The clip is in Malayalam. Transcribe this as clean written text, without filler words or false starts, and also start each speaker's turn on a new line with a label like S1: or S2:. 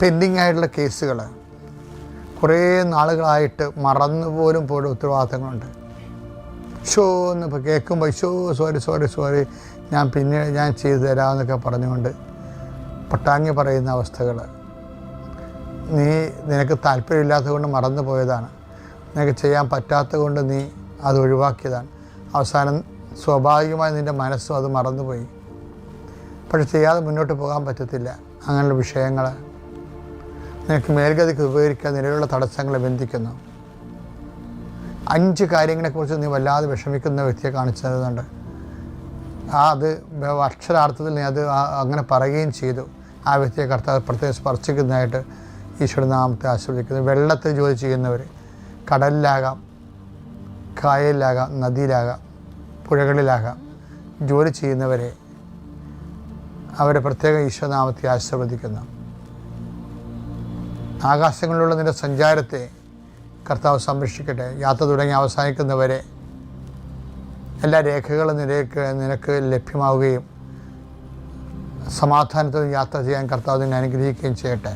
S1: പെൻഡിങ് ആയിട്ടുള്ള കേസുകൾ കുറേ നാളുകളായിട്ട് മറന്നുപോലും പോലും ഉത്തരവാദിത്തങ്ങളുണ്ട്. എന്നിപ്പോൾ കേൾക്കുമ്പോൾ സോറി ഞാൻ ചെയ്തു തരാമെന്നൊക്കെ പറഞ്ഞുകൊണ്ട് പട്ടാങ്ങി പറയുന്ന അവസ്ഥകൾ. നിനക്ക് താല്പര്യമില്ലാത്തത് കൊണ്ട് മറന്നു പോയതാണ്, നിനക്ക് ചെയ്യാൻ പറ്റാത്തത് കൊണ്ട് നീ അത് ഒഴിവാക്കിയതാണ്. അവസാനം സ്വാഭാവികമായി നിൻ്റെ മനസ്സും അത് മറന്നുപോയി. പക്ഷെ ചെയ്യാതെ മുന്നോട്ട് പോകാൻ പറ്റത്തില്ല. അങ്ങനെയുള്ള വിഷയങ്ങൾ നിനക്ക് മേൽഗതിക്ക് ഉപകരിക്കാൻ നിലവിലുള്ള തടസ്സങ്ങളെ ബന്ധിക്കുന്നു. 5 കാര്യങ്ങളെക്കുറിച്ച് നീ വല്ലാതെ വിഷമിക്കുന്ന വ്യക്തിയെ കാണിച്ചു തരുന്നുണ്ട്. അത് അക്ഷരാർത്ഥത്തിൽ നീ അത് അങ്ങനെ പറയുകയും ചെയ്തു. ആ വ്യക്തിയെ കർത്താവ് പ്രത്യേകം സ്പർശിക്കുന്നതായിട്ട് ഈശ്വരനാമത്തെ ആശ്രയിക്കുന്നു. വെള്ളത്തിൽ ജോലി ചെയ്യുന്നവർ, കടലിലാകാം, കായലിലാകാം, നദിയിലാകാം, പുഴകളിലാകാം ജോലി ചെയ്യുന്നവരെ അവരെ പ്രത്യേക ഈശ്വരനാമത്തെ ആശീർവദിക്കുന്നു. ആകാശങ്ങളിലുള്ള നിൻ്റെ സഞ്ചാരത്തെ കർത്താവ് സംരക്ഷിക്കട്ടെ. യാത്ര തുടങ്ങി അവസാനിക്കുന്നവരെ എല്ലാ രേഖകളും നിനക്ക് ലഭ്യമാവുകയും സമാധാനത്തിൽ യാത്ര ചെയ്യാൻ കർത്താവ് നിന്നെ അനുഗ്രഹിക്കുകയും ചെയ്യട്ടെ.